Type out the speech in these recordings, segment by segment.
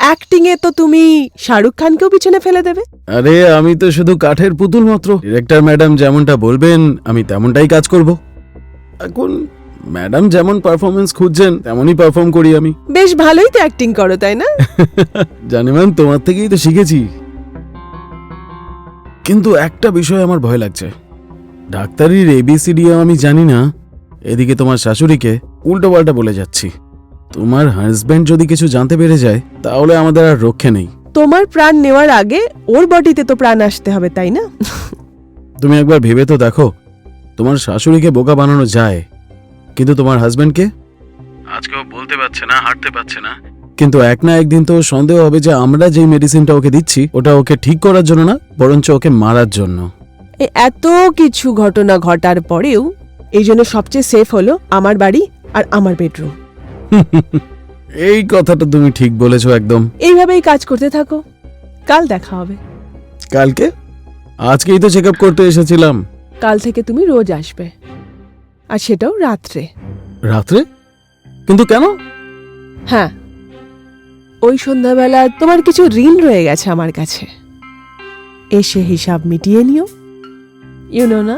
Acting এ তো তুমি শাহরুখ খানকেও পিছনে ফেলে দেবে। আরে আমি তো শুধু কাঠের পুতুল মাত্র। ডিরেক্টর ম্যাডাম যেমনটা বলবেন আমি তেমনটাই কাজ করব। এখন ম্যাডাম যেমন পারফরমেন্স খুঁজছেন তেমনই পারফর্ম করি আমি। বেশ ভালোই তো অ্যাক্টিং করো, তাই না? জানি ম্যাম, তোমার থেকেই তো শিখেছি। কিন্তু একটা বিষয় আমার ভয় লাগছে। ডাক্তারির এবিসিডিও আমি জানি না, এদিকে তোমার শাশুড়িকে উল্টো পাল্টা বলে যাচ্ছি। তোমার হাজবেন্ড যদি কিছু জানতে পেরে যায় তাহলে আমাদের আর রক্ষে নেই। তোমার প্রাণ নেওয়ার আগে ওর বডিতে তো প্রাণ আসতে হবে, তাই না? তুমি একবার ভেবে তো দেখো, তোমার শাশুড়িকে বোকা বানানো যায়, কিন্তু তোমার হাজবেন্ডকে আজকেও বলতে পারছে না, হাঁটতে পারছে না, কিন্তু এক না একদিন তো সন্দেহ হবে যে আমরা যেই মেডিসিনটা ওকে দিচ্ছি ওটা ওকে ঠিক করার জন্য না, বরঞ্চ ওকে মারার জন্য। এত কিছু ঘটনা ঘটার পরেও এই জন্য সবচেয়ে সেফ হলো আমার বাড়ি আর আমার বেডরুম। এই কথাটা তুমি ঠিক বলেছো একদম। এইভাবেই কাজ করতে থাকো, কাল দেখা হবে। কালকে? আজকেই তো চেক আপ করতে এসেছিলাম। কাল থেকে তুমি রোজ আসবে, আর সেটাও রাত্রে। রাত্রে? কিন্তু কেন? হ্যাঁ, ওই সন্ধ্যাবেলা তোমার কিছু ঋণ রয়ে গেছে আমার কাছে, এসে হিসাব মিটিয়ে নিও। ইউ নো না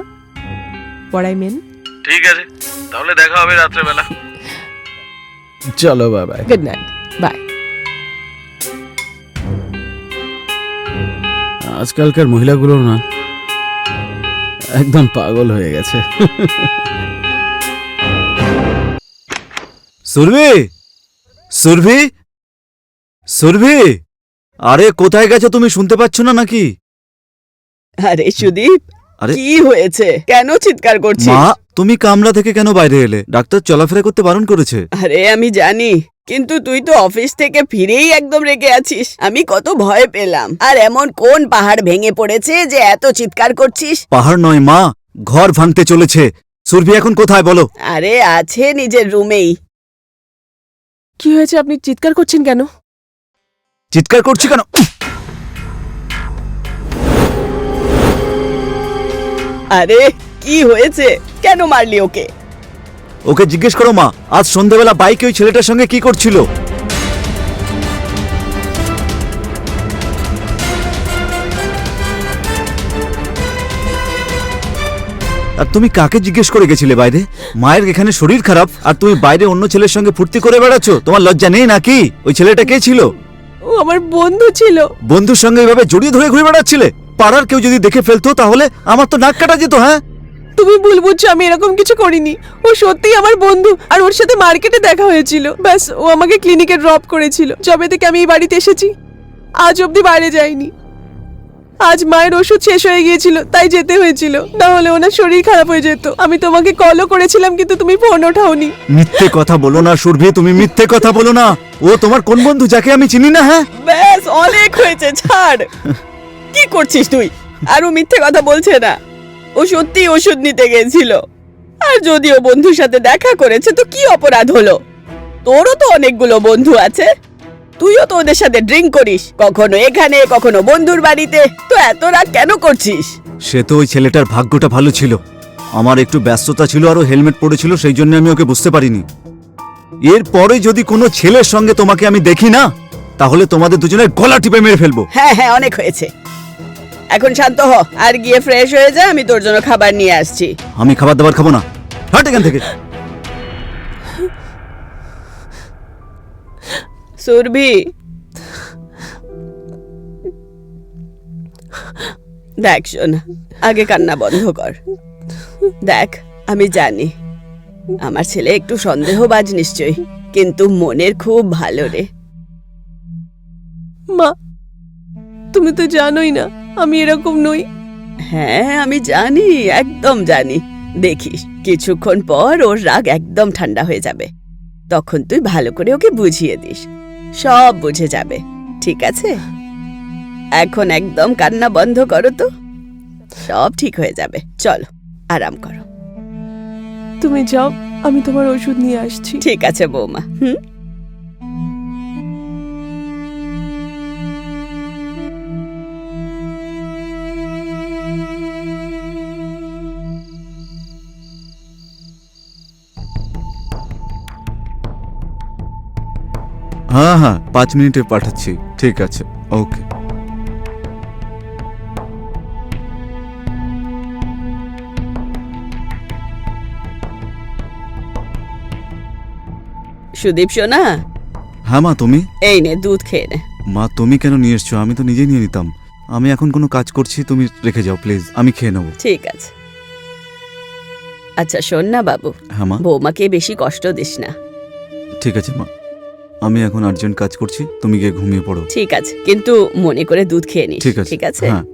what I mean? ঠিক আছে, তাহলে দেখা হবে রাত্রেবেলা। চলো, bye bye. Good night, bye. আজকালকার মহিলাগুলো না একদম পাগল হয়ে গেছে। সুরভি, সুরভি, সুরভি, আরে কোথায় গেছো তুমি? শুনতে পাচ্ছ না নাকি? আরে সুদীপ, আরে কি হয়েছে? কেন চিৎকার করছিস? মা, তুমি কামরা থেকে কেন বাইরে এলে? ডাক্তার চলাফেরা করতে বারণ করেছে। আরে আমি জানি, কিন্তু তুই তো অফিস থেকে ফিরেই একদম রেগে আছিস। আমি কত ভয় পেলাম। আর এমন কোন পাহাড় ভেঙে পড়েছে যে এত চিৎকার করছিস? পাহাড় নয় মা, ঘর ভাঙতে চলেছে। সুরভি এখন কোথায় বলো? আরে আছে নিজের রুমেই। কি হয়েছে? আপনি চিৎকার করছেন কেন? চিৎকার করছি কেন? আরে কি হয়েছে? কেন মারলি ওকে? ওকে জিজ্ঞেস করো মা, আজ সন্ধ্যাবেলা বাইকে ওই ছেলেটার সঙ্গে কি করছিল। আর তুমি কাকে জিজ্ঞেস করে গেছিলে বাইরে? মায়ের এখানে শরীর খারাপ আর তুমি বাইরে অন্য ছেলের সঙ্গে ফুর্তি করে বেড়াচ্ছ? তোমার লজ্জা নেই নাকি? ওই ছেলেটা কে ছিল? ও আমার বন্ধু ছিল। বন্ধুর সঙ্গে এভাবে জড়িয়ে ধরে ঘুরে বেড়াচ্ছিলে? পাড়ার কেউ যদি দেখে ফেলতো তাহলে আমার তো নাক কাটা যেত। হ্যাঁ, তুমি ভুল বুঝছো, আমি এরকম কিছু করিনি। ও সত্যিই আমার বন্ধু, আর ওর সাথে মার্কেটে দেখা হয়েছিল। ব্যাস, ও আমাকে ক্লিনিকে ড্রপ করেছিল। যবে থেকে আমি এই বাড়িতে এসেছি আজ অবধি বাইরে যাইনি। আজ মায়ের ওষুধ শেষ হয়ে গিয়েছিল, তাই যেতে হয়েছিল, না হলে ওনার শরীর খারাপ হয়ে যেত। আমি তোমাকে কলও করেছিলাম, কিন্তু তুমি ফোন ওঠাওনি। মিথ্যে কথা বলো না সুরভি, তুমি মিথ্যে কথা বলো না। ও তোমার কোন বন্ধু যাকে আমি চিনি না? হ্যাঁ, ব্যাস অনেক হয়েছে, ছাড়। কি করছিস তুই? আর ও মিথ্যে কথা বলছে না, ও সত্যি ওষুধ নিতে গেছিল। আর যদিও বন্ধুর সাথে দেখা করেছে তো কি অপরাধ হলো? তোরও তো অনেকগুলো বন্ধু আছে, তুইও তো ওদের সাথে ড্রিঙ্ক করিস, কখনো এখানে কখনো বন্ধুর বাড়িতে। তো এত রাগ কেন করছিস? সে তো ওই ছেলেটার ভাগ্যটা ভালো ছিল। আমার একটু ব্যস্ততা ছিল আর ও হেলমেট পরেছিল, সেই জন্য আমি ওকে বুঝতে পারিনি। এরপরে যদি কোনো ছেলের সঙ্গে তোমাকে আমি দেখি না, তাহলে তোমাদের দুজনের গলা টিপে মেরে ফেলবো। হ্যাঁ হ্যাঁ, অনেক হয়েছে, এখন শান্ত হ আর গিয়ে ফ্রেশ হয়ে যা। আমি তোর জন্য খাবার নিয়ে আসছি। আমি খাবার দাবার খাবো না, হাট এখান থেকে। সুরভি, দেখ শোন, আগে কান্না বন্ধ কর। দেখ, আমি জানি আমার ছেলে একটু সন্দেহবাজ নিশ্চয়ই, কিন্তু মনের খুব ভালো রে। মা, তুমি তো জানোই না আমি এরকম নই। হ্যাঁ আমি জানি, একদম জানি। দেখিস কিছুক্ষণ পর ওর রাগ একদম ঠান্ডা হয়ে যাবে, তখন তুই ভালো করে ওকে বুঝিয়ে দিস, সব বুঝে যাবে। ঠিক আছে? এখন একদম কান্না বন্ধ করো তো, সব ঠিক হয়ে যাবে। চলো আরাম করো। তুমি যাও, আমি তোমার ওষুধ নিয়ে আসছি। ঠিক আছে বৌমা। হুম। হ্যাঁ হ্যাঁ, 5 মিনিটে পাঠাচ্ছি। ঠিক আছে, ওকে। সুদীপ সোনা, হ্যাঁ মা, তুমি? এই নে দুধ খেয়ে নে। মা, তুমি কেন নিয়ে এসছো? আমি তো নিজেই নিয়ে নিতাম। আমি এখন কোনো কাজ করছি, তুমি রেখে যাও প্লিজ, আমি খেয়ে নেবো। ঠিক আছে। আচ্ছা শোন না বাবু, হ্যাঁ মা। বৌমাকে বেশি কষ্ট দিস না। ঠিক আছে মা, আমি এখন আর্জেন্ট কাজ করছি, তুমি গিয়ে ঘুমিয়ে পড়ো। ঠিক আছে, কিন্তু মনে করে দুধ খেয়ে নিস। ঠিক আছে, ঠিক আছে। হ্যাঁ।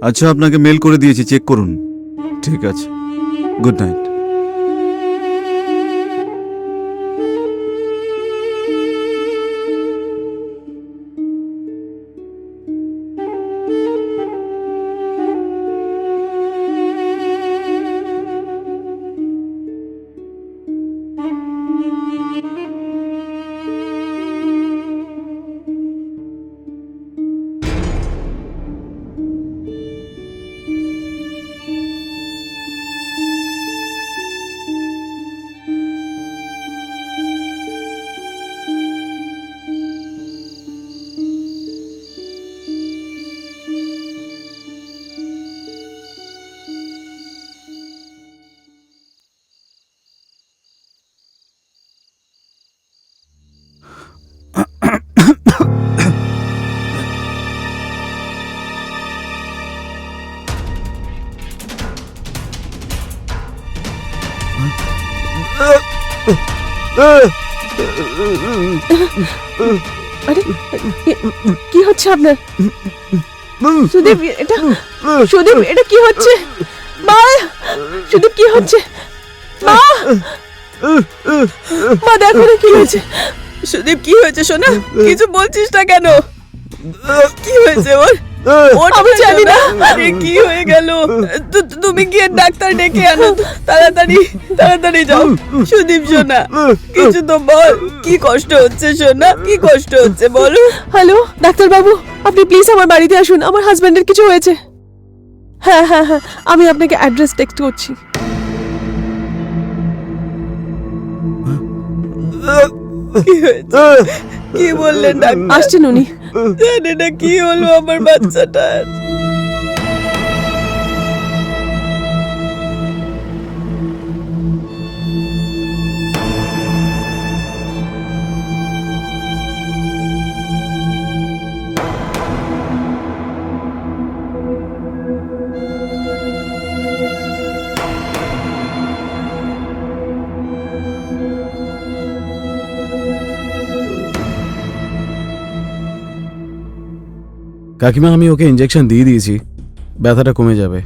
আচ্ছা, আপনাকে মেল করে দিয়েছি, চেক করুন। ঠিক আছে, গুড নাইট। আরে কি হচ্ছে আপনার? সুদীপ, এটা সুদীপ, এটা কি হচ্ছে? মা, সুদীপ কি হচ্ছে? মা, মা দেখো না কি হয়েছে। সুদীপ কি হয়েছে সোনা? কিছু বলছিস না কেন? কি হয়েছে ওর? আমি জানি না। আরে কি হয়ে গেল? তুমি গিয়ে ডাক্তার ডেকে আনো। তাড়াতাড়ি তাড়াতাড়ি যাও। সুদীপ সোনা, কিছু তো বল। কি কষ্ট হচ্ছে সোনা? কি কষ্ট হচ্ছে বলো? হ্যালো ডাক্তার বাবু, আপনি প্লিজ আমার বাড়িতে আসুন, আমার হাজবেন্ডের কিছু হয়েছে। হ্যাঁ হ্যাঁ হ্যাঁ, আমি আপনাকে অ্যাড্রেস টেক্সট করছি। কি হয়েছে? কি বললেন ডাক্তার? আসছেন উনি। জানি না কি হলো আমার বাচ্চাটার। কাকিমা, আমি ওকে ইঞ্জেকশন দিয়ে দিয়েছি, ব্যথাটা কমে যাবে।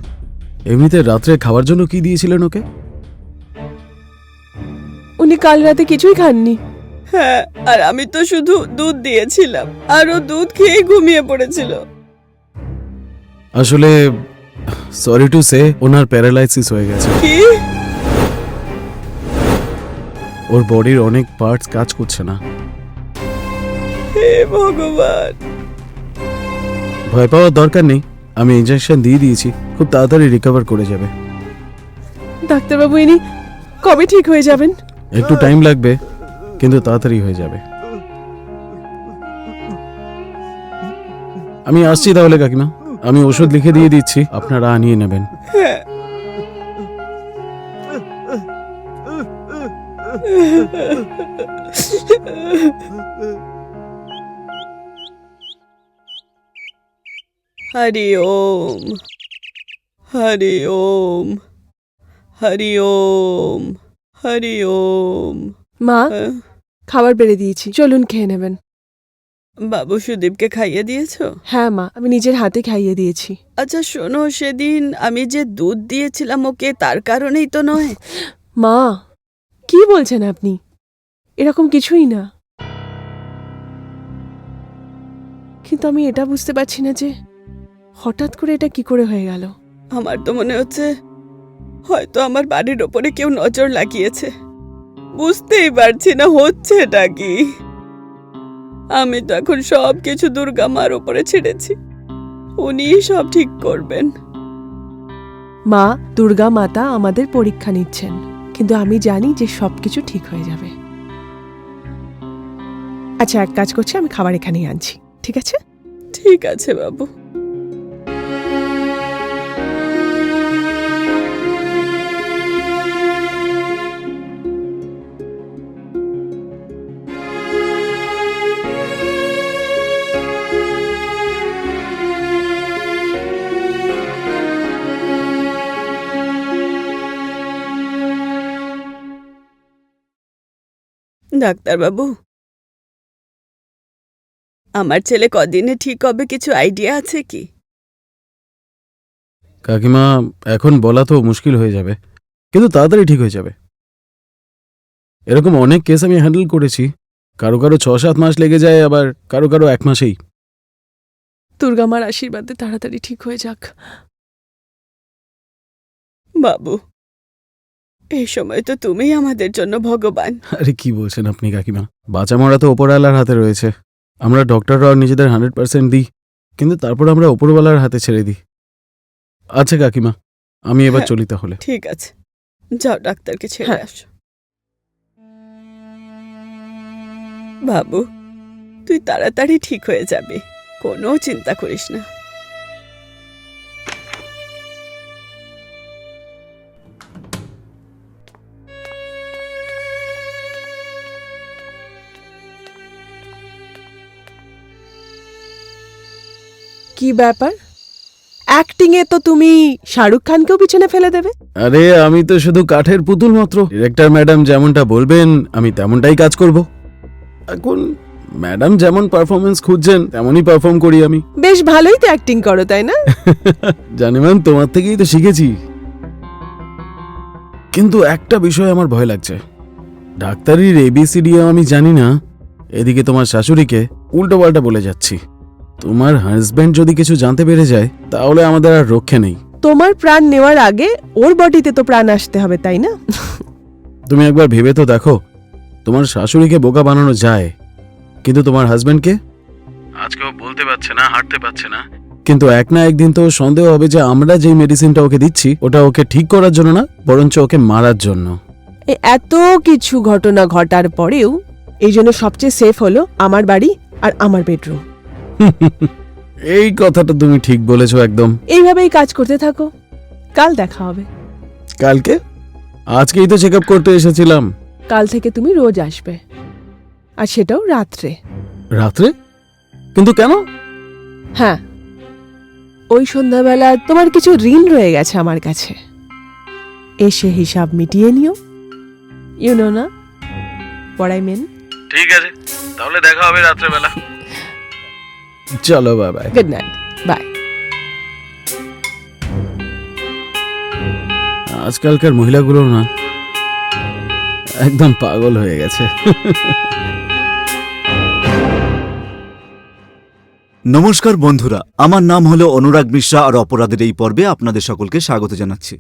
এমনিতে রাত্রে খাওয়ার জন্য কি দিয়েছিলেন ওকে? উনি কাল রাতে কিছুই খাননি। হ্যাঁ, আর আমি তো শুধু দুধ দিয়েছিলাম, আর ও দুধ খেয়ে ঘুমিয়ে পড়েছিল। আসলে sorry to say, owner paralysis হয়ে গেছে। কি? ওর বডির অনেক পার্টস কাজ করছে না। হে ভগবান। ভয় পাওয়ার দরকার নেই, আমি ইঞ্জেকশন দিয়ে দিয়েছি, খুব তাড়াতাড়ি রিকভার করে যাবে। ডাক্তারবাবু, ইনি কবে ঠিক হয়ে যাবেন? একটু টাইম লাগবে, কিন্তু তাড়াতাড়ি হয়ে যাবে। আমি আসছি তাহলে কাকিমা, আমি ওষুধ লিখে দিয়ে দিচ্ছি, আপনারা আনিয়ে নেবেন। হ্যাঁ। হরি ওম, হরি ওম, হরি ওম, হরি ওম। মা, খাবার বেড়ে দিয়েছি, চলুন খেয়ে নেবেন। বাবু সুদীপকে খাইয়ে দিয়েছো? হ্যাঁ মা, আমি নিজের হাতে খাইয়ে দিয়েছি। আচ্ছা শোনো, সেদিন আমি যে দুধ দিয়েছিলাম ওকে, তার কারণেই তো নয়? মা, কি বলছেন আপনি? এরকম কিছুই না। কিন্তু আমি এটা বুঝতে পারছি না যে হঠাৎ করে এটা কি করে হয়ে গেল। আমার তো মনে হচ্ছে হয়তো আমার বাড়ির ওপরে কেউ নজর লাগিয়েছে। বুঝতেই পারছি না হচ্ছেটা কি। আমি তো এখন সব কিছু দুর্গা মার ওপরে ছেড়েছি, উনিই সব ঠিক করবেন। মা দুর্গা মাতা আমাদের পরীক্ষা নিচ্ছেন, কিন্তু আমি জানি যে সবকিছু ঠিক হয়ে যাবে। আচ্ছা, এক কাজ করছি, আমি খাবার এখানেই আনছি, ঠিক আছে? ঠিক আছে বাবু। ডাক্তারবাবু, আমার ছেলে কদিনে ঠিক হবে কিছু আইডিয়া আছে কি? কাকিমা, এখন বলা তো মুশকিল হয়ে যাবে, কিন্তু তাড়াতাড়ি ঠিক হয়ে যাবে। এরকম অনেক কেস আমি হ্যান্ডেল করেছি। কারো কারো 6-7 মাস লেগে যায়, আবার কারো কারো 1 মাসেই। দুর্গা মার আশীর্বাদে তাড়াতাড়ি ঠিক হয়ে যাক। বাবু, এই সময় তো তুমিই আমাদের জন্য ভগবান। আরে কি বলছেন আপনি কাকিমা? বাঁচা মরা তো ওপরওয়ালার হাতে রয়েছে। আমরা ডক্টররাও নিজেদের 100% দিই, কিন্তু তারপর আমরা ওপরওয়ালার হাতে ছেড়ে দিই। আচ্ছা কাকিমা, আমি এবার হ্যাঁ। চলি তাহলে। ঠিক আছে, যাও ডাক্তারকে ছেড়ে হ্যাঁ। আসো। বাবু, তুই তাড়াতাড়ি ঠিক হয়ে যাবি, কোনো চিন্তা করিস না। কি ব্যাপার? অ্যাক্টিং এ তো তুমি শাহরুখ খানকেও পিছনে ফেলে দেবে। আরে আমি তো শুধু কাঠের পুতুল মাত্র। ডিরেক্টর ম্যাডাম যেমনটা বলবেন আমি তেমনটাই কাজ করব। এখন ম্যাডাম যেমন পারফরমেন্স খুঁজছেন তেমনই পারফর্ম করি আমি। বেশ ভালোই তো অ্যাক্টিং করো, তাই না? জানি ম্যাম, তোমার থেকেই তো শিখেছি। কিন্তু একটা বিষয় আমার ভয় লাগছে। ডাক্তারির ABCDও আমি জানি না, এদিকে তোমার শাশুড়িকে উল্টোপাল্টা বলে যাচ্ছি। তোমার হাজবেন্ড যদি কিছু জানতে পেরে যায় তাহলে আমাদের আর রক্ষে নেই। তোমার প্রাণ নেওয়ার আগে ওর বডিতে তো প্রাণ আসতে হবে, তাই না? তুমি একবার ভেবে তো দেখো, তোমার শাশুড়িকে বোকা বানানো যায়, কিন্তু তোমার হাজবেন্ডকে আজকেও বলতে পারছে না, হাঁটতে পারছে না, কিন্তু এক না একদিন তো সন্দেহ হবে যে আমরা যেই মেডিসিনটা ওকে দিচ্ছি ওটা ওকে ঠিক করার জন্য না, বরঞ্চ ওকে মারার জন্য। এত কিছু ঘটনা ঘটার পরেও এই জন্য সবচেয়ে সেফ হলো আমার বাড়ি আর আমার বেডরুম। এই কথাটা তুমি ঠিক বলেছো একদম। এইভাবেই কাজ করতে থাকো, কাল দেখা হবে। কালকে? আজকেই তো চেক আপ করতে এসেছিলাম। কাল থেকে তুমি রোজ আসবে, আর সেটাও রাত্রে। রাত্রে? কিন্তু কেন? হ্যাঁ, ওই সন্ধ্যাবেলা তোমার কিছু ঋণ রয়ে গেছে আমার কাছে, এসে হিসাব মিটিয়ে নিও। ইউ নো না what I mean? ঠিক আছে, তাহলে দেখা হবে রাত্রেবেলা। চলো, bye bye. Good night, bye. আজকালকার মহিলাগুলো না একদম পাগল হয়ে গেছে। নমস্কার বন্ধুরা, আমার নাম হলো অনুরাগ মিশ্রা আর অপরাধের এই পর্বে আপনাদের সকলকে স্বাগত জানাচ্ছি।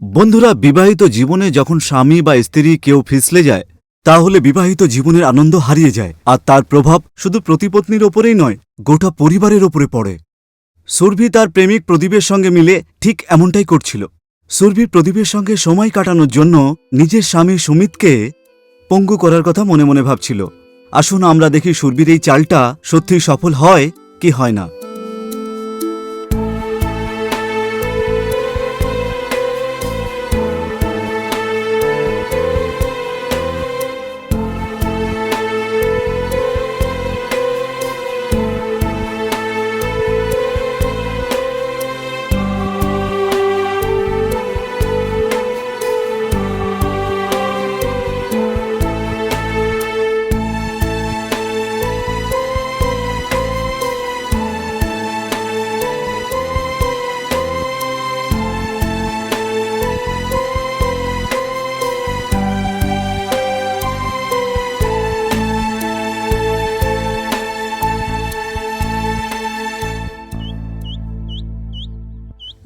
বন্ধুরা, বিবাহিত জীবনে যখন স্বামী বা স্ত্রী কেউ ফিসলে যায় তাহলে বিবাহিত জীবনের আনন্দ হারিয়ে যায়, আর তার প্রভাব শুধু প্রতিপত্নীর ওপরেই নয়, গোটা পরিবারের ওপরে পড়ে। সুরভি তার প্রেমিক প্রদীপের সঙ্গে মিলে ঠিক এমনটাই করছিল। সুরভি প্রদীপের সঙ্গে সময় কাটানোর জন্য নিজের স্বামী সুমিতকে পঙ্গু করার কথা মনে মনে ভাবছিল। আসুন আমরা দেখি সুরভির এই চালটা সত্যিই সফল হয় কি হয় না।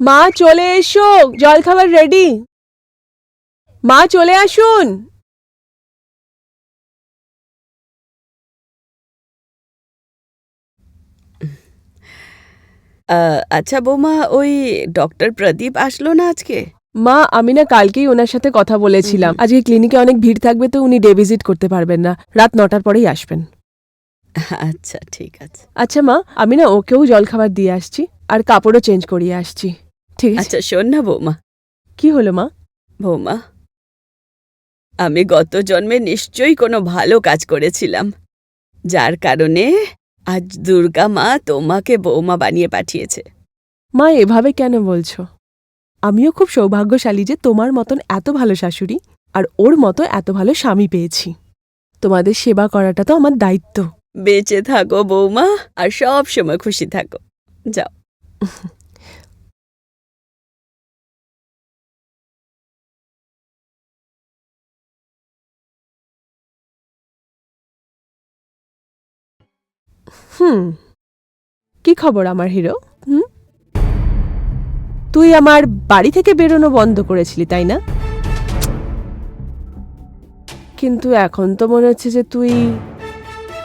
মা চলে এসো, জল খাবার রেডি। মা চলে আসুন। আচ্ছা বৌমা, ওই ডক্টর প্রদীপ আসলো না আজকে? মা, আমি না কালকেই ওনার সাথে কথা বলেছিলাম। আজকে ক্লিনিকে অনেক ভিড় থাকবে, তো উনি ডে ভিজিট করতে পারবেন না। রাত 9টার পরেই আসবেন। আচ্ছা ঠিক আছে। আচ্ছা মা, আমি না ওকেও জলখাবার দিয়ে আসছি, আর কাপড়ও চেঞ্জ করিয়ে আসছি। ঠিক আছে? আচ্ছা শোন না বৌমা, কি হলো মা? বৌমা, আমি গত জন্মে নিশ্চয়ই কোনো ভালো কাজ করেছিলাম, যার কারণে আজ দুর্গা মা তোমাকে বৌমা বানিয়ে পাঠিয়েছে। মা, এভাবে কেন বলছো? আমিও খুব সৌভাগ্যশালী যে তোমার মতন এত ভালো শাশুড়ি আর ওর মতো এত ভালো স্বামী পেয়েছি। তোমাদের সেবা করাটা তো আমার দায়িত্ব। বেঁচে থাকো বৌমা, আর সব সময় খুশি থাকো। যাও। কি খবর আমার হিরো? তুই আমার বাড়ি থেকে বেরোনো বন্ধ করেছিলি, তাই না? কিন্তু এখন তো মনে হচ্ছে যে তুই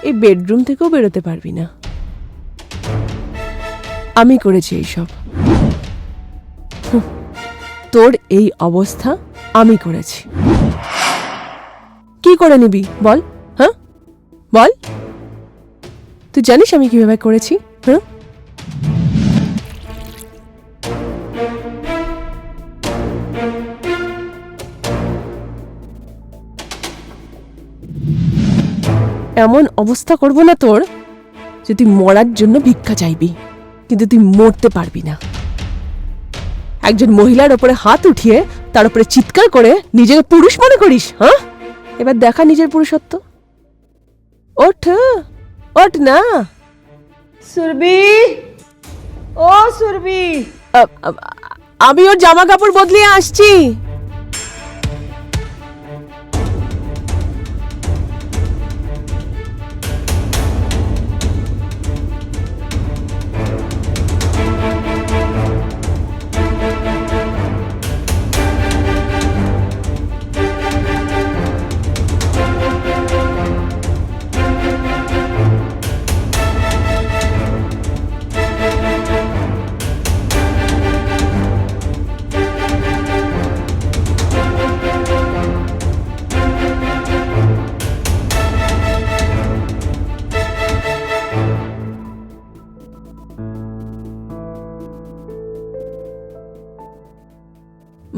এই বেডরুম থেকেও বেরোতে পারবি না। আমি করেছি এইসব। তোর এই অবস্থা আমি করেছি। কি করে নিবি বল? হ্যাঁ বল, তুই জানিস আমি কিভাবে করেছি? হ্যাঁ, এমন অবস্থা করব না তোর যে তুই মরার জন্য ভিক্ষা চাইবি, কিন্তু তুই মরতে পারবি না। একজন মহিলার ওপরে হাত উঠিয়ে তার উপরে চিৎকার করে নিজেকে পুরুষ মনে করিস? হ্যাঁ, এবার দেখা নিজের পুরুষত্ব। ওঠ, ওঠ না। সুরবি, ও সুরবি। আমি ওর জামা কাপড় বদলিয়ে আসছি।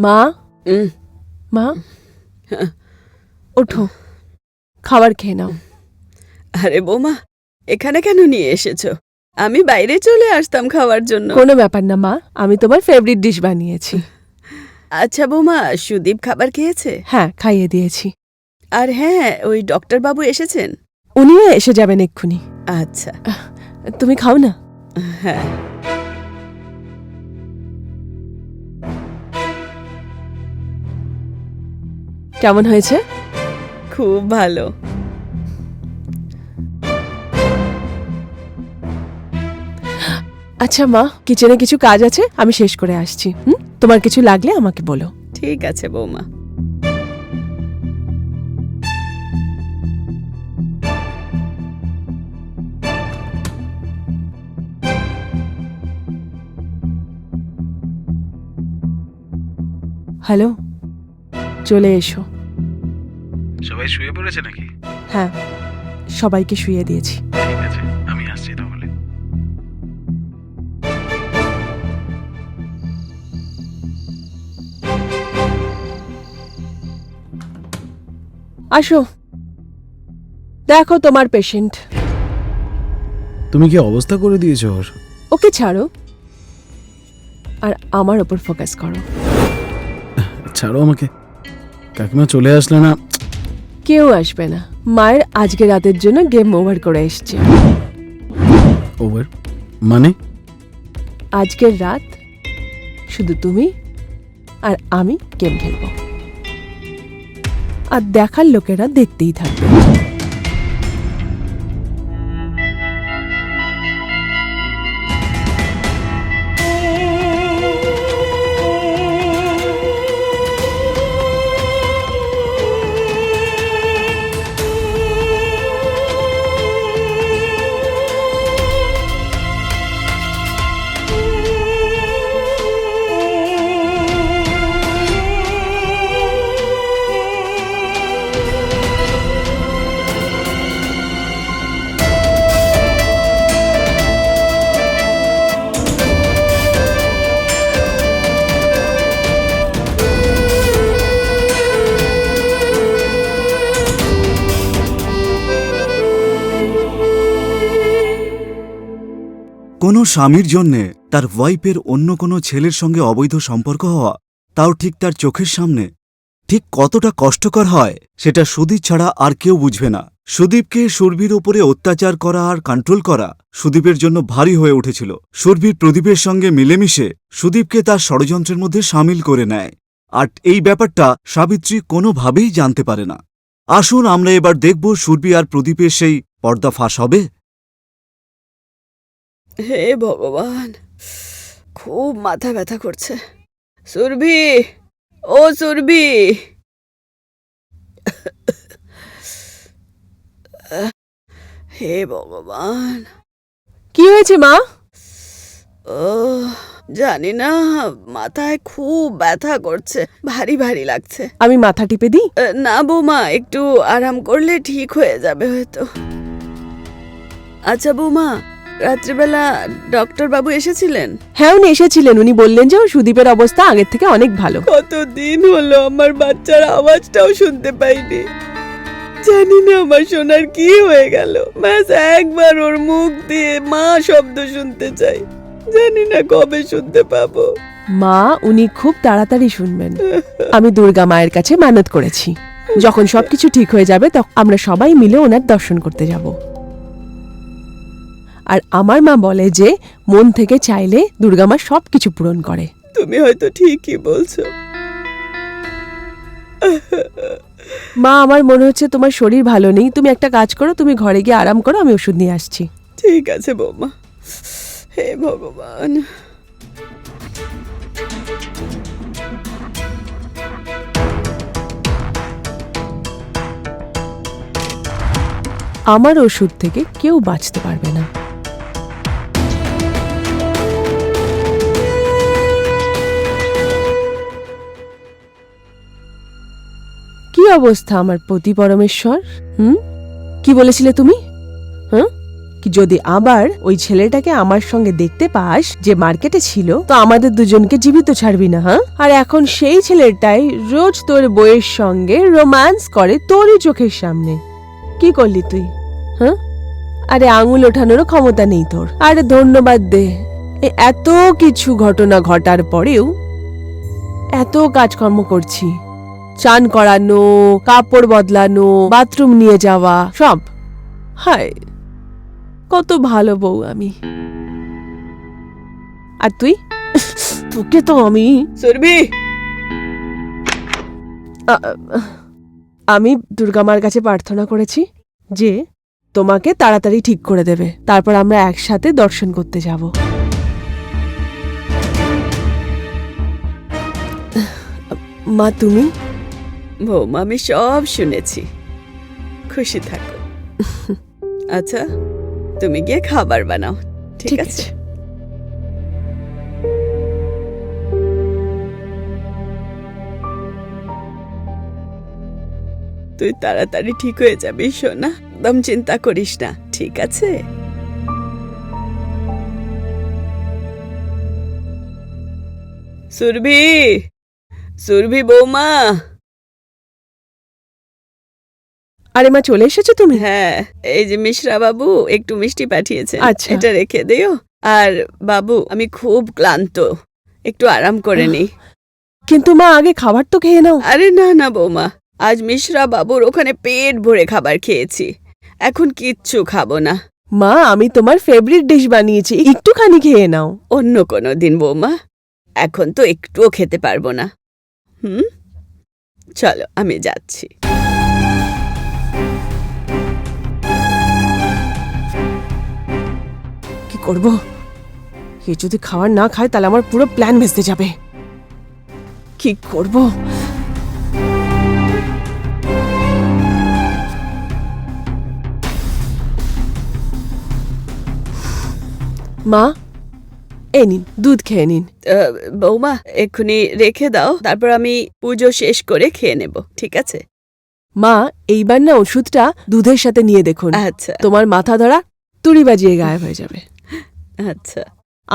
মা, মা, ওঠো, খাবার খেয়ে নাও। আরে বৌমা, এখানে কেন নিয়ে এসেছো? আমি বাইরে চলে আসতাম খাওয়ার জন্য। কোনো ব্যাপার না মা, আমি তোমার ফেভারিট ডিশ বানিয়েছি। আচ্ছা বৌমা, সুদীপ খাবার খেয়েছে? হ্যাঁ, খাইয়ে দিয়েছি। আর হ্যাঁ, ওই ডক্টর বাবু এসেছেন? উনিও এসে যাবেন এক্ষুনি। আচ্ছা। তুমি খাও না। হ্যাঁ। কেমন হয়েছে? খুব ভালো। আচ্ছা মা, কিচেনে কিছু কাজ আছে, আমি শেষ করে আসছি। তোমার কিছু লাগলে আমাকে বলো। ঠিক আছে বৌমা। হ্যালো, চলে এসো। সবাই শুয়ে পড়েছে নাকি? হ্যাঁ, সবাইকে শুইয়ে দিয়েছি। ঠিক আছে, আমি আসছি তাহলে। আসো, দেখো তোমার পেশেন্ট। তুমি কি অবস্থা করে দিয়েছো ওর? ওকে ছাড়ো আর আমার ওপর ফোকাস করো। ছাড়ো আমাকে। কাকিমা চলে আসলে না। কেউ আসবে না। মায়ের আজকে রাতের জন্য গেম ওভার করে এসছে। ওভার মানে? আজকের রাত শুধু তুমি আর আমি গেম খেলব, আর দেখার লোকেরা দেখতেই থাকবে। কোনো স্বামীর জন্যে তার ওয়াইফের অন্য কোনো ছেলের সঙ্গে অবৈধ সম্পর্ক হওয়া, তাও ঠিক তার চোখের সামনে, ঠিক কতটা কষ্টকর হয় সেটা সুদীপ ছাড়া আর কেউ বুঝবে না। সুদীপকে সুরভির উপরে অত্যাচার করা আর কন্ট্রোল করা সুদীপের জন্য ভারী হয়ে উঠেছিল। সুরভির প্রদীপের সঙ্গে মিলেমিশে সুদীপকে তার ষড়যন্ত্রের মধ্যে সামিল করে নেয়, আর এই ব্যাপারটা সাবিত্রী কোনোভাবেই জানতে পারে না। আসুন আমরা এবার দেখব সুরভি আর প্রদীপের সেই পর্দা ফাঁস হবে। হে ভগবান, খুব মাথা ব্যথা করছে। সুরভি, ও সুরভি, হে ভগবান। কি হয়েছে মা? ও জানি না, মাথায় খুব ব্যথা করছে, ভারী ভারী লাগছে। আমি মাথা টিপে দিই? না বৌমা, একটু আরাম করলে ঠিক হয়ে যাবে হয়তো। আচ্ছা বৌমা, রাত্রিবেলা ডক্টর বাবু এসেছিলেন? হ্যাঁ, উনি এসেছিলেন। উনি বললেন যে ওর সুদীপের অবস্থা আগের থেকে অনেক ভালো। কতদিন হলো আমার বাচ্চার আওয়াজটাও শুনতে পাইনি। জানি না আমার সোনার কি হয়ে গেল, ব্যাস একবার ওর মুখ দিয়ে মা শব্দ শুনতে চাই, জানি না কবে শুনতে পাবো। মা, উনি খুব তাড়াতাড়ি শুনবেন। আমি দুর্গা মায়ের কাছে মানত করেছি, যখন সবকিছু ঠিক হয়ে যাবে তখন আমরা সবাই মিলে ওনার দর্শন করতে যাব। আর আমার মা বলে যে মন থেকে চাইলে দুর্গা মা সবকিছু পূরণ করে। তুমি হয়তো ঠিকই বলছো। মা, আমার মনে হচ্ছে তোমার শরীর ভালো নেই। তুমি একটা কাজ করো, তুমি ঘরে গিয়ে আরাম করো, আমি ওষুধ নিয়ে আসছি। ঠিক আছে বৌমা। হে ভগবান। আমার ওষুধ থেকে কেউ বাঁচতে পারবে না। কি অবস্থা আমার পতি পরমেশ্বর? কি বলেছিলে তুমি? কি যদি আবার ওই ছেলেটাকে আমার সঙ্গে দেখতে পাস যে মার্কেটে ছিল, তো আমাদের দুজনকে জীবিত ছাড়বি না। আর এখন সেই ছেলেটাই রোজ তোর বইয়ের সঙ্গে রোম্যান্স করে তোরই চোখের সামনে। কি করলি তুই? আরে আঙুল ওঠানোরও ক্ষমতা নেই তোর। আরে ধন্যবাদ দে, এত কিছু ঘটনা ঘটার পরেও এত কাজকর্ম করছি, চান করানো, কাপড় বদলানো, বাথরুম নিয়ে যাওয়া, সব। হায়, কত ভালো বউ আমি। আর তুই? তোকে তো আমি সুরভি, আমি দুর্গামার কাছে প্রার্থনা করেছি যে তোমাকে তাড়াতাড়ি ঠিক করে দেবে, তারপর আমরা একসাথে দর্শন করতে যাব। মা, তুমি? বৌমা, আমি সব শুনেছি, খুশি থাকো। আচ্ছা, তুমি গিয়ে খাবার বানাও, ঠিক আছে? তুই তাড়াতাড়ি ঠিক হয়ে যাবি সোনা, একদম চিন্তা করিস না, ঠিক আছে? সুরভি, সুরভি বৌমা। আরে মা, চলে এসেছো তুমি? হ্যাঁ, এই যে মিশ্রা বাবু একটু মিষ্টি পাঠিয়েছে, আচ্ছা। এটা রেখে দিও। আর বাবু, আমি খুব ক্লান্ত, একটু আরাম করে নিই। কিন্তু মা, আগে খাবার তো খেয়ে নাও। আরে না না বৌমা, আজ মিশ্রা বাবুর ওখানে পেট ভরে খাবার খেয়েছি, এখন কিচ্ছু খাবো না। মা, আমি তোমার ফেভারিট ডিশ বানিয়েছি, একটুখানি খেয়ে নাও। অন্য কোনো দিন বৌমা, এখন তো একটুও খেতে পারবো না। চলো, আমি যাচ্ছি। কি করব? এ যদি খাবার না খায় তাহলে আমার পুরো প্ল্যান ভেস্তে যাবে। কি করব? মা, এই নিন, দুধ খেয়ে নিন। বৌমা, এক্ষুনি রেখে দাও, তারপর আমি পুজো শেষ করে খেয়ে নেব, ঠিক আছে? মা, এইবার না ওষুধটা দুধের সাথে নিয়ে দেখুন, আচ্ছা তোমার মাথা ধরা তুড়ি বাজিয়ে গায়েব হয়ে যাবে। আচ্ছা।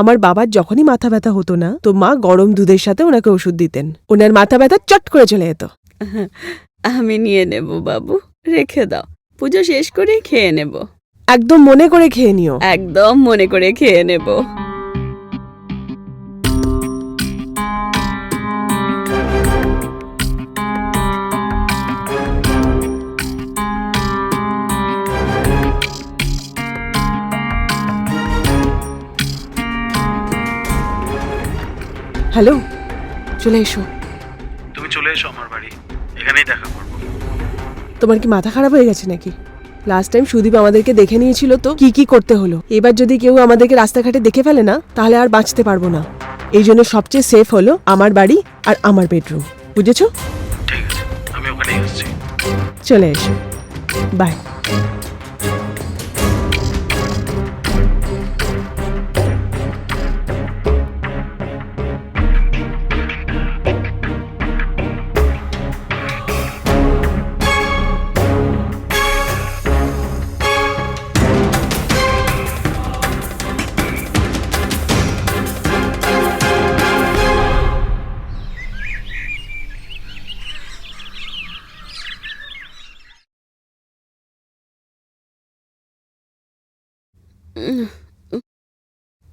আমার বাবার যখনই মাথা ব্যথা হতো না, তো মা গরম দুধের সাথে ওনাকে ওষুধ দিতেন, ওনার মাথা ব্যথা চট করে চলে যেত। আমি নিয়ে নেব বাবু, রেখে দাও, পুজো শেষ করে খেয়ে নেব। একদম মনে করে খেয়ে নিও। একদম মনে করে খেয়ে নেব। হ্যালো, চলে এসো। তুমি চলে এসো আমার বাড়ি, এখানেই দেখা করবো। তোমার কি মাথা খারাপ হয়ে গেছে নাকি? লাস্ট টাইম সুদীপ আমাদেরকে দেখে নিয়েছিল তো কি কি করতে হলো। এবার যদি কেউ আমাদেরকে রাস্তাঘাটে দেখে ফেলে না, তাহলে আর বাঁচতে পারবো না। এই জন্য সবচেয়ে সেফ হলো আমার বাড়ি আর আমার বেডরুম, বুঝেছো? ঠিক আছে, আমি ওখানেই আসছি। চলে এসো, বাই।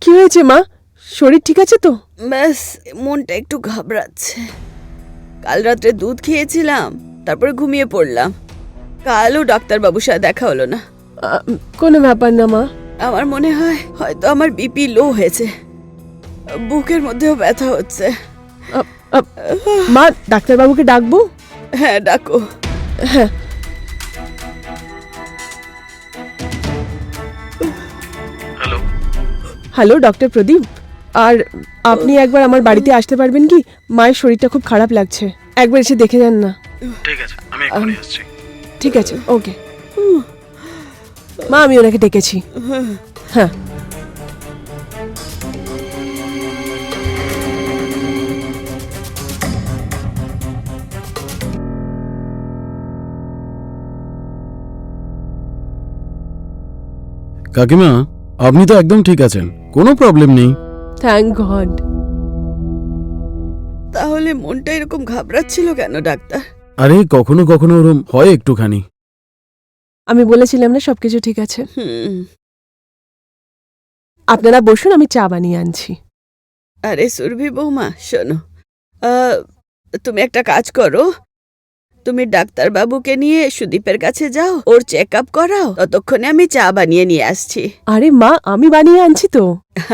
কি হয়েছে মা? শরীর ঠিক আছে তো? ব্যাস মনটা একটু ঘাবড়াচ্ছে। কাল রাত্রে দুধ খেয়েছিলাম, তারপরে ঘুমিয়ে পড়লাম। কালও ডাক্তারবাবুর সাথে দেখা হলো না। কোনো ব্যাপার না মা। আমার মনে হয় হয়তো আমার বিপি লো হয়েছে, বুকের মধ্যেও ব্যথা হচ্ছে। মা, ডাক্তারবাবুকে ডাকবো? হ্যাঁ ডাকো। হ্যাঁ। হ্যালো, হ্যালো ডক্টর প্রদীপ, আর আপনি একবার আমার বাড়িতে আসতে পারবেন কি? মায়ের শরীরটা খুব খারাপ লাগছে, একবার এসে দেখে যান না। ঠিক আছে, আমি এক্ষুনি আসছি। ঠিক আছে, ওকে। মা, আমি ওনাকে ডেকেছি। হ্যাঁ। কাকিমা, আপনি তো একদম ঠিক আছেন, কোনো প্রবলেম নেই। Thank god. তাহলে মনটা এরকম ঘাবড়াচ্ছিল কেন ডাক্তার? আরে কখনো কখনো ওরম হয় একটুখানি। আমি বলেছিলাম না সবকিছু ঠিক আছে। আপনারা বসুন, আমি চা বানিয়ে আনছি। আরে সুরভি বৌমা, শোনো, তুমি একটা কাজ করো, তুমি ডাক্তারবাবুকে নিয়ে সুদীপের কাছে যাও, ওর চেক আপ করাও, ততক্ষণে আমি চা বানিয়ে নিয়ে আসছি। আরে মা, আমি বানিয়ে আনছি তো।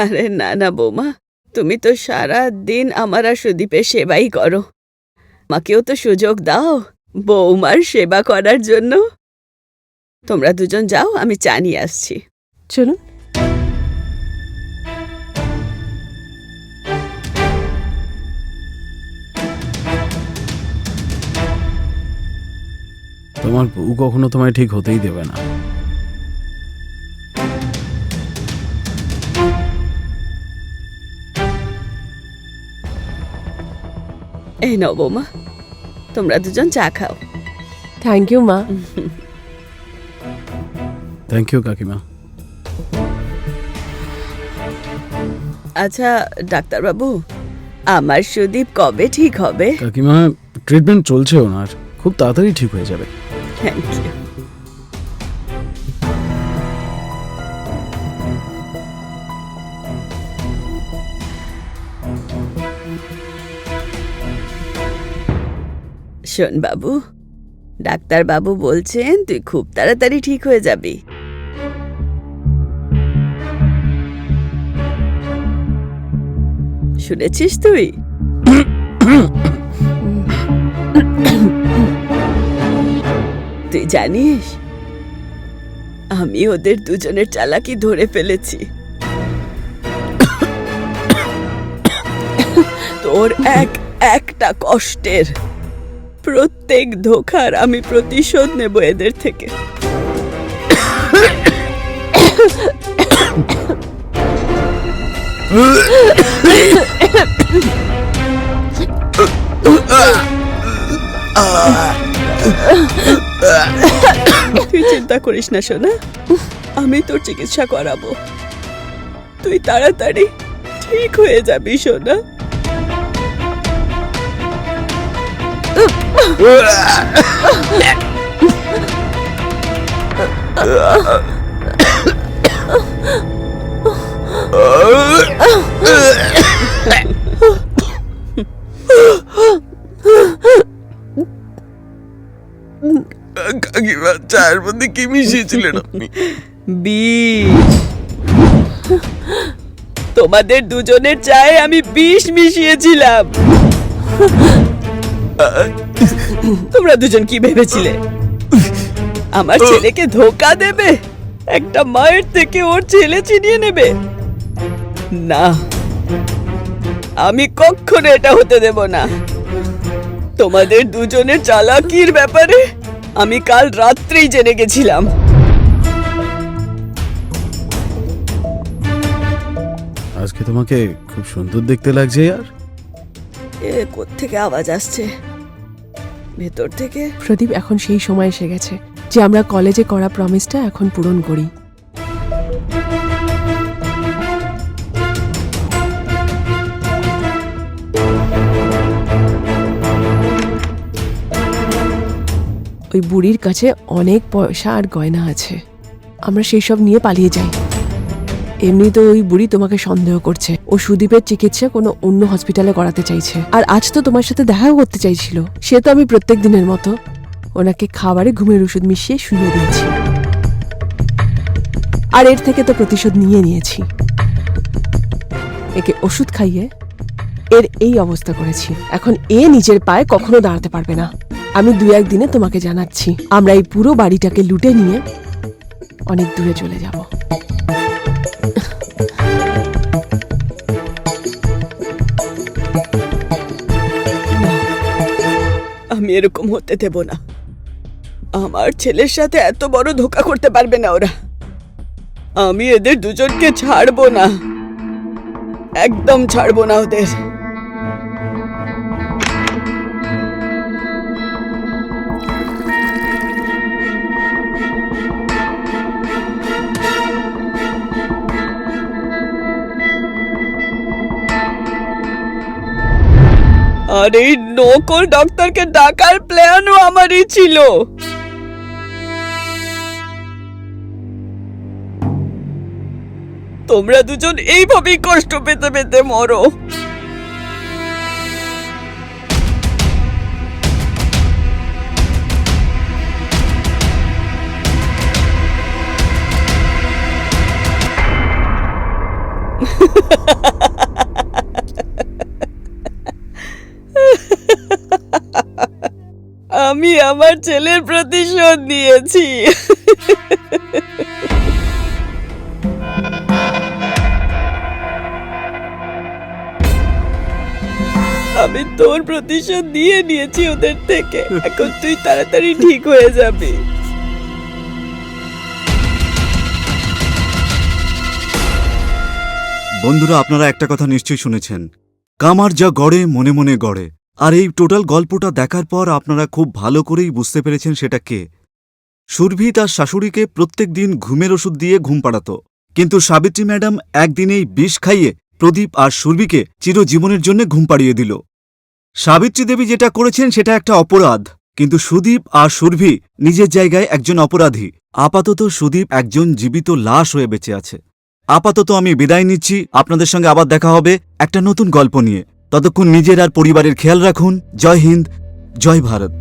আরে না না বৌমা, তুমি তো সারা দিন আমার আর সুদীপের সেবাই করো, আমাকেও তো সুযোগ দাও বৌমার সেবা করার জন্য। তোমরা দুজন যাও, আমি চা নিয়ে আসছি। চলুন। তোমার বউ কখনো তোমায় ঠিক হতেই দেবে না। এই নাও বৌমা, তোমরা দুজন চা খাও। থ্যাংক ইউ মা। থ্যাংক ইউ কাকিমা। আচ্ছা ডাক্তারবাবু, আমার সুদীপ কবে ঠিক হবে? কাকিমা, ট্রিটমেন্ট চলছে ওনার, খুব তাড়াতাড়ি ঠিক হয়ে যাবে। Thank you. শোন বাবু, ডাক্তারবাবু বলছেন তুই খুব তাড়াতাড়ি ঠিক হয়ে যাবি। শুনেছিস তুই? তুই জানিস আমি ওদের দুজনের চালাকি ধরে ফেলেছি। তোর একটা কষ্টের, প্রত্যেক ধোঁকার আমি প্রতিশোধ নেব এদের থেকে। তুই চিন্তা করিস না সোনা, আমি তোর চিকিৎসা করাবো, তুই তাড়াতাড়ি ঠিক হয়ে যাবি সোনা। কাকিমা, চায়ের মধ্যে কি মিশিয়েছিলেন আপনি? বিষ। তোমাদের দুজনের চায়ে আমি বিষ মিশিয়েছিলাম। তোমরা দুজন কি ভেবেছিলে আমার ছেলেকে ধোকা দেবে, একটা মায়ের থেকে ওর ছেলে ছিনিয়ে নেবে? না, আমি কখনো এটা হতে দেব না। তোমাদের দুজনের চালাকির ব্যাপারে আমি কাল রাত্রেই জেনে গেছিলাম। আজকে তোমাকে খুব সুন্দর দেখতে লাগছে আর এ কোত্থেকে আওয়াজ আসছে? ভেতর থেকে? প্রদীপ, এখন সেই সময় এসে গেছে যে আমরা কলেজে করা প্রমিসটা এখন পূরণ করি। ওই বুড়ির কাছে অনেক পয়সা আর গয়না আছে, আমরা সেই সব নিয়ে পালিয়ে যাই। এমনি তো ওই বুড়ি তোমাকে সন্দেহ করছে, ও সুদীপের চিকিৎসা কোনো অন্য হসপিটালে করাতে চাইছে। আর আজ তো তোমার সাথে দেখাও করতে চাইছিল। সে তো আমি প্রত্যেক দিনের মতো ওনাকে খাবারে ঘুমের ওষুধ মিশিয়ে শুয়ে দিয়েছি, আর এর থেকে তো প্রতিশোধ নিয়ে নিয়েছি। একে ওষুধ খাইয়ে এর এই অবস্থা করেছি। এখন এ নিজের পায়ে কখনো দাঁড়াতে পারবে না। আমি 2-1 দিনে তোমাকে জানাচ্ছি, আমরা এই পুরো বাড়িটাকে লুটে নিয়ে অনেক দূরে চলে যাব। আমি এরকম হতে দেব না। আমার ছেলের সাথে এত বড় ধোঁকা করতে পারবে না ওরা। আমি এদের দুজনকে ছাড়বো না, একদম ছাড়বো না ওদের। আর এই নকল ডক্টরকে ডাকার প্ল্যানও আমারই ছিল। তোমরা দুজন এইভাবেই কষ্ট পেতে পেতে মরো। আমি আমার ছেলের প্রতিশোধ নিয়েছি। আমি তোর প্রতিশোধ দিয়ে নিয়েছি ওদের থেকে। এখন তুই তাড়াতাড়ি ঠিক হয়ে যাবি। বন্ধুরা, আপনারা একটা কথা নিশ্চয়ই শুনেছেন, কামার যা গড়ে মনে মনে গড়ে। আর এই টোটাল গল্পটা দেখার পর আপনারা খুব ভালো করেই বুঝতে পেরেছেন সেটা কে। সুরভি তার শাশুড়িকে প্রত্যেক দিন ঘুমের ওষুধ দিয়ে ঘুম পাড়াত, কিন্তু সাবিত্রী ম্যাডাম একদিনেই বিষ খাইয়ে প্রদীপ আর সুরভিকে চিরজীবনের জন্য ঘুম পাড়িয়ে দিল। সাবিত্রী দেবী যেটা করেছেন সেটা একটা অপরাধ, কিন্তু সুদীপ আর সুরভি নিজের জায়গায় একজন অপরাধী। আপাতত সুদীপ একজন জীবিত লাশ হয়ে বেঁচে আছে। আপাতত আমি বিদায় নিচ্ছি। আপনাদের সঙ্গে আবার দেখা হবে একটা নতুন গল্প নিয়ে। ততক্ষণ নিজের আর পরিবারের খেয়াল রাখুন। জয় হিন্দ, জয় ভারত।